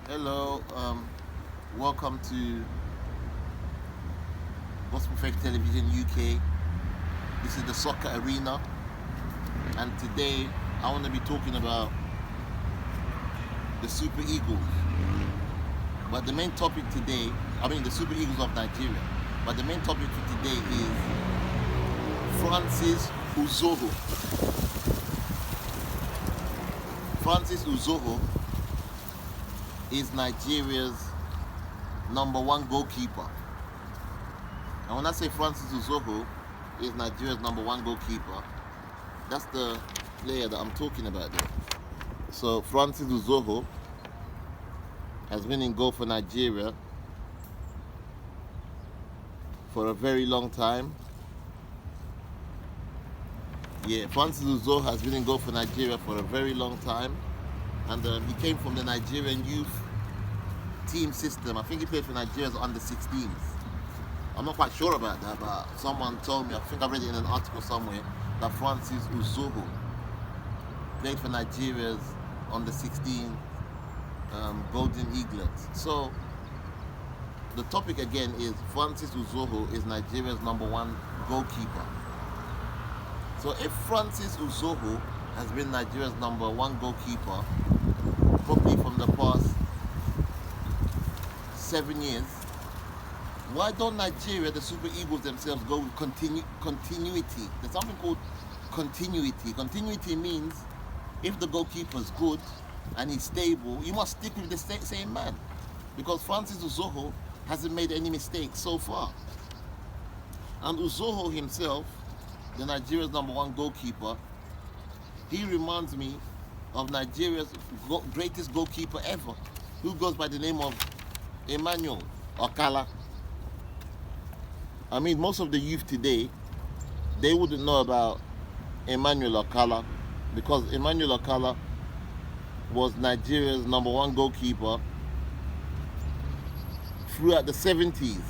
Hello, welcome to Gospel Faith Television UK. This is the soccer arena, and today I want to be talking about the Super Eagles. But the main topic today, the Super Eagles of Nigeria. But the main topic for today is Francis Uzoho. Francis Uzoho is Nigeria's number one goalkeeper. And when I say Francis Uzoho is Nigeria's number one goalkeeper, that's the player that I'm talking about there. So Francis Uzoho has been in goal for Nigeria for a very long time. Francis Uzoho has been in goal for Nigeria for a very long time. And he came from the Nigerian youth team system. I think he played for Nigeria's under 16s. I'm not quite sure about that, but someone told me, I think I read it in an article somewhere, that Francis Uzoho played for Nigeria's under 16 Golden Eaglets. So the topic again is Francis Uzoho is Nigeria's number one goalkeeper. So if Francis Uzoho has been Nigeria's number one goalkeeper probably from the past 7 years, why don't Nigeria, the Super Eagles themselves, go with continuity? There's something called continuity. Continuity means if the goalkeeper is good and he's stable, you must stick with the same man, because Francis Uzoho hasn't made any mistakes so far. And Uzoho himself, the Nigeria's number one goalkeeper, he reminds me of Nigeria's greatest goalkeeper ever, who goes by the name of Emmanuel Okala. Most of the youth today, they wouldn't know about Emmanuel Okala, because Emmanuel Okala was Nigeria's number one goalkeeper throughout the 70s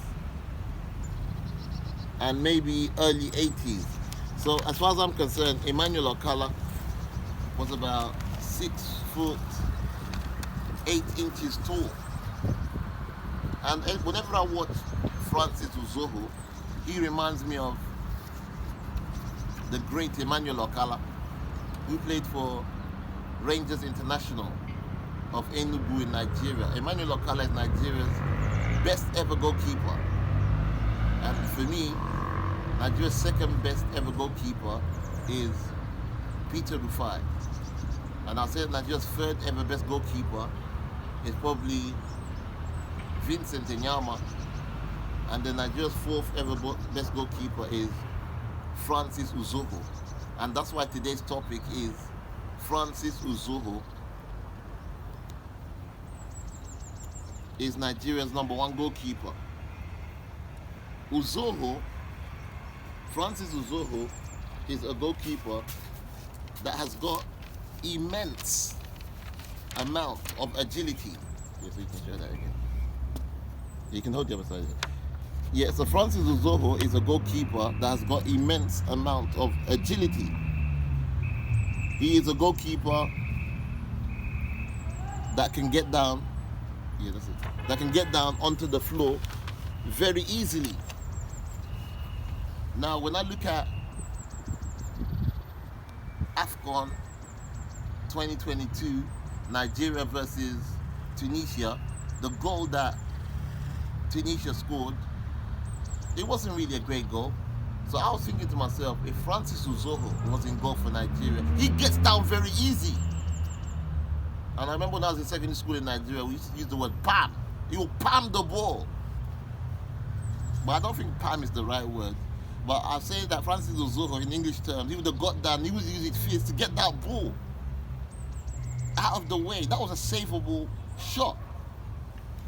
and maybe early 80s. So as far as I'm concerned, Emmanuel Okala was about 6'8" tall. And whenever I watch Francis Uzoho, he reminds me of the great Emmanuel Okala, who played for Rangers International of Enugu in Nigeria. Emmanuel Okala is Nigeria's best ever goalkeeper. And for me, Nigeria's second best ever goalkeeper is Peter Rufai. And I'll say Nigeria's third ever best goalkeeper is probably Vincent Enyama. And then Nigeria's fourth ever best goalkeeper is Francis Uzoho. And that's why today's topic is Francis Uzoho is Nigeria's number one goalkeeper. Francis Uzoho is a goalkeeper that has got immense amount of agility. Yes, so you can show that again. You can hold the other side. So Francis Uzoho is a goalkeeper that has got immense amount of agility. He is a goalkeeper that can get down. That's it. That can get down onto the floor very easily. Now, when I look at AFCON 2022, Nigeria versus Tunisia, the goal that Tunisia scored, it wasn't really a great goal. So I was thinking to myself, if Francis Uzoho was in goal for Nigeria, he gets down very easy. And I remember when I was in secondary school in Nigeria, we used to use the word palm. He will palm the ball. But I don't think palm is the right word. But I'll say that Francis Uzoho, in English terms, he would have got down, he was using his fist to get that ball out of the way. That was a savable shot.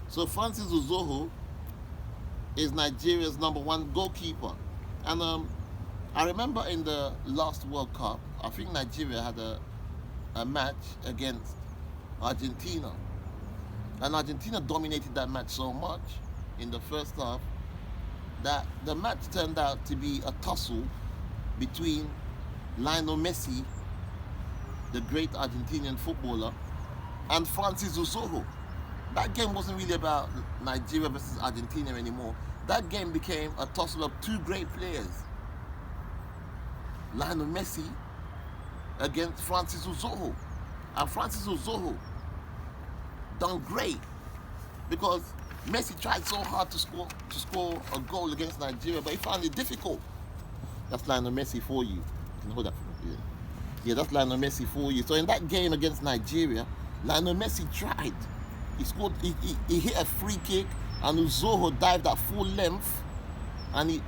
So Francis Uzoho is Nigeria's number one goalkeeper. And I remember in the last World Cup, I think Nigeria had a match against Argentina. And Argentina dominated that match so much in the first half that the match turned out to be a tussle between Lionel Messi, the great Argentinian footballer, and Francis Uzoho. that game wasn't really about Nigeria versus Argentina anymore. That game became a tussle of two great players, Lionel Messi against Francis Uzoho. And Francis Uzoho done great because Messi tried so hard to score a goal against Nigeria, but he found it difficult. That's Lionel Messi for you. You can hold that for me. Yeah, that's Lionel Messi for you. So in that game against Nigeria, Lionel Messi tried. He scored. He hit a free kick, and Uzoho dived at full length, and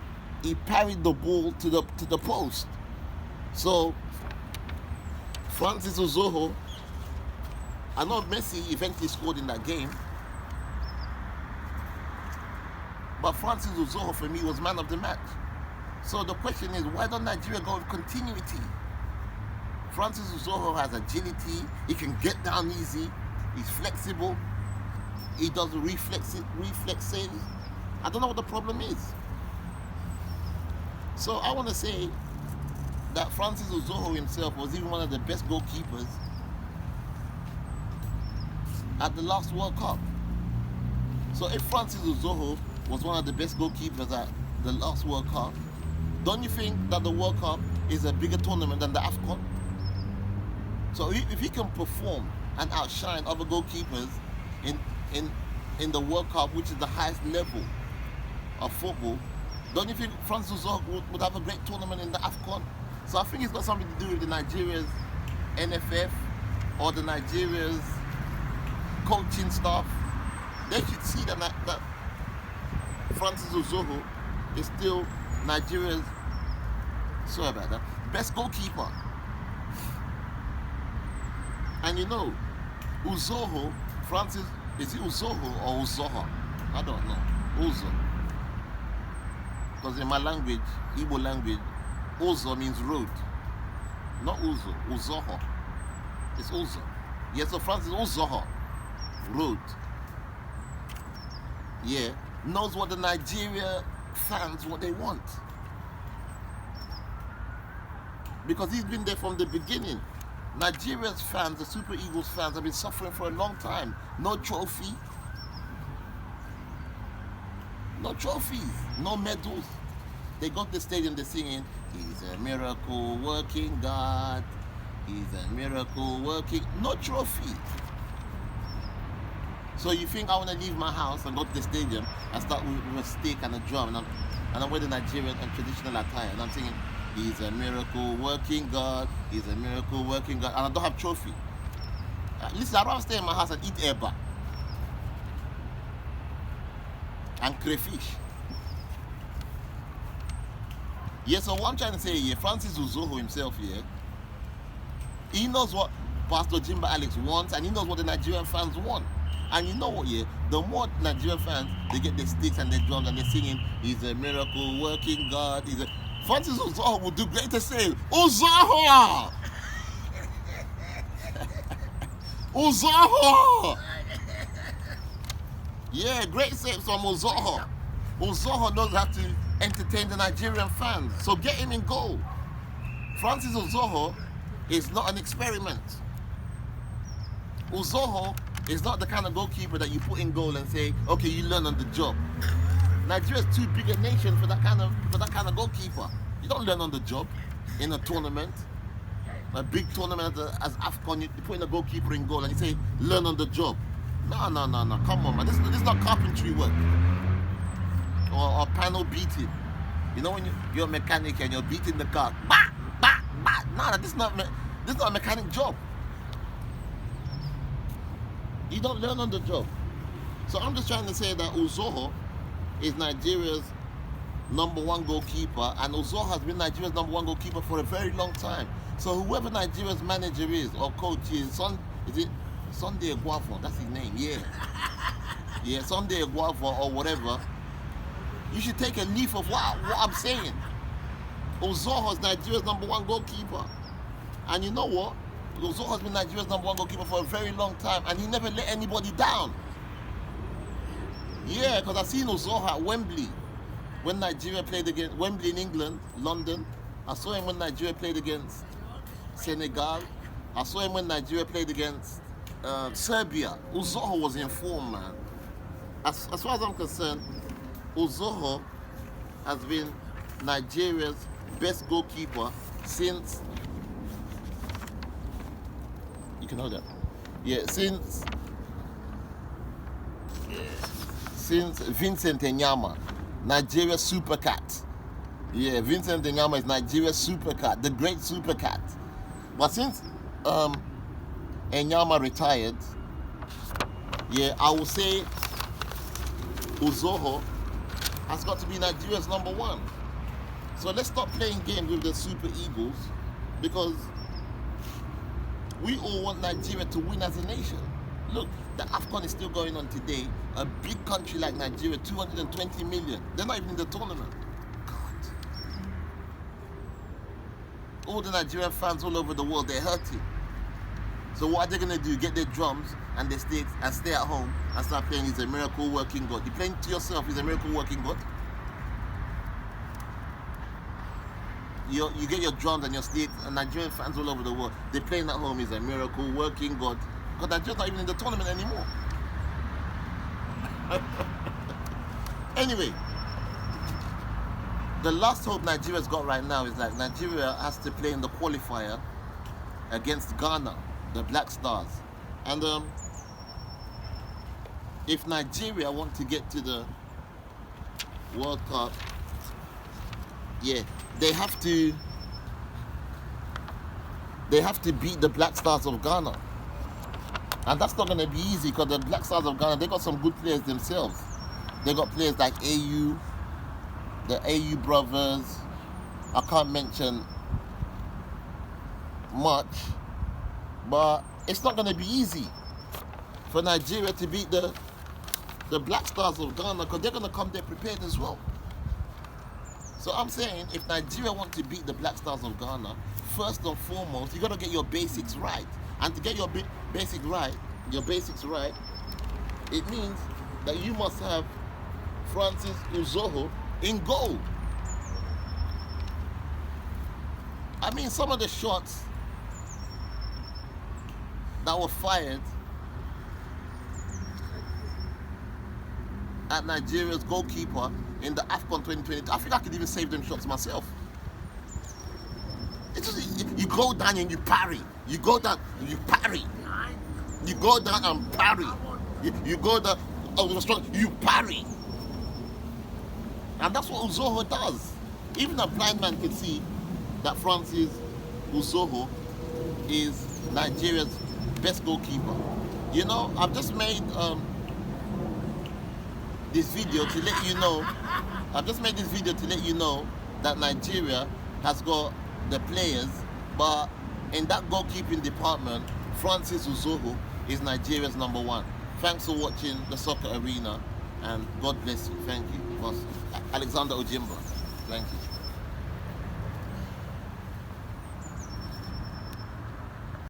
he parried the ball to the post. So Francis Uzoho, I know Messi eventually scored in that game, but Francis Uzoho for me was man of the match. So the question is, why don't Nigeria go with continuity? Francis Uzoho has agility. He can get down easy. He's flexible. He does reflexes. I don't know what the problem is. So I want to say that Francis Uzoho himself was even one of the best goalkeepers at the last World Cup. So if Francis Uzoho was one of the best goalkeepers at the last World Cup, don't you think that the World Cup is a bigger tournament than the AFCON? So if he can perform and outshine other goalkeepers in the World Cup, which is the highest level of football, don't you think Francis Uzoho would have a great tournament in the AFCON? So I think it's got something to do with the Nigeria's NFF or the Nigeria's coaching staff. They should see that Francis Uzoho is still Nigeria's, sorry about that, best goalkeeper. And you know, Uzoho, Francis, is it Uzoho or Uzoho? I don't know. Uzo. Because in my language, Igbo language, Uzo means road. Not Uzo, Uzoho. It's Uzo. Yeah, so Francis Uzoho, road. Yeah, knows what the Nigeria fans, what they want. Because he's been there from the beginning. Nigeria's fans, the Super Eagles fans, have been suffering for a long time. No trophy. No trophies. No medals. They go to the stadium, they're singing, "He's a miracle working God. He's a miracle working..." No trophy. So you think I want to leave my house and go to the stadium and start with a stick and a drum, and I'm wearing the Nigerian and traditional attire, and I'm singing, "He's a miracle working God, he's a miracle working God," and I don't have trophy. Listen, I'd rather stay in my house and eat eba and crayfish. Yeah, so what I'm trying to say here, Francis Uzoho himself here, he knows what Pastor Jimba Alex wants, and he knows what the Nigerian fans want. And you know what, yeah, the more Nigerian fans, they get their sticks and their drums and they're singing, "He's a miracle working God, he's a..." Francis Uzoho will do great to say, "Uzoho! Uzoho!" Yeah, great save from Uzoho. Uzoho knows how to entertain the Nigerian fans, so get him in goal. Francis Uzoho is not an experiment. Uzoho is not the kind of goalkeeper that you put in goal and say, "Okay, you learn on the job." Nigeria's too big a nation for that kind of goalkeeper. You don't learn on the job in a tournament, a big tournament as AFCON. You put in a goalkeeper in goal and you say, "Learn on the job." No. Come on, man. This is not carpentry work or panel beating. You know when you're a mechanic and you're beating the car, bah, bah, bah. No, this is not a mechanic job. You don't learn on the job. So I'm just trying to say that Uzoho is Nigeria's #1 goalkeeper, and Uzoho has been Nigeria's #1 goalkeeper for a very long time. So whoever Nigeria's manager is or coach is, is it Sunday Guavo? That's his name, yeah. Yeah, Sunday Guavo or whatever. You should take a leaf of what I'm saying. Uzoho is Nigeria's #1 goalkeeper. And you know what? Uzoho has been Nigeria's #1 goalkeeper for a very long time, and he never let anybody down. Yeah, because I've seen Uzoho at Wembley when Nigeria played against Wembley in England, London. I saw him when Nigeria played against Senegal. I saw him when Nigeria played against Serbia. Uzoho was in form, man. As far as I'm concerned, Uzoho has been Nigeria's best goalkeeper since, you can hold that. Yeah, since Vincent Enyama, Nigeria super cat. Yeah, Vincent Enyama is Nigeria's super cat, the great super cat. But since Enyama retired, yeah, I will say Uzoho has got to be Nigeria's number one. So let's stop playing games with the Super Eagles, because we all want Nigeria to win as a nation. Look, the AFCON is still going on today. A big country like Nigeria, 220 million. They're not even in the tournament. God. All the Nigerian fans all over the world, they're hurting. So what are they going to do? Get their drums and they stay at home and start playing He's a Miracle Working God. You're playing to yourself, He's a Miracle Working God. You get your drums and your state, and Nigerian fans all over the world, they're playing at home He's a Miracle Working God. Because Nigeria's not even in the tournament anymore. Anyway, the last hope Nigeria's got right now is that Nigeria has to play in the qualifier against Ghana, the Black Stars. And if Nigeria want to get to the World Cup, yeah, they have to beat the Black Stars of Ghana. And that's not going to be easy, because the Black Stars of Ghana, they got some good players themselves. They got players like AU, the AU brothers. I can't mention much, but it's not going to be easy for Nigeria to beat the Black Stars of Ghana, because they're going to come there prepared as well. So I'm saying, if Nigeria want to beat the Black Stars of Ghana, first and foremost, you got to get your basics right. And to get your basics right, it means that you must have Francis Uzoho in goal. I mean, some of the shots that were fired at Nigeria's goalkeeper in the AFCON 2020, I think I could even save them shots myself. It's just, you go down and you parry. You go down, you parry. You go down and parry. You go down, you parry. And that's what Uzoho does. Even a blind man can see that Francis Uzoho is Nigeria's best goalkeeper. You know, I've just made this video to let you know. That Nigeria has got the players, but in that goalkeeping department, Francis Uzoho is Nigeria's number one. Thanks for watching the Soccer Arena, and God bless you. Thank you. Alexander Ojimba. Thank you.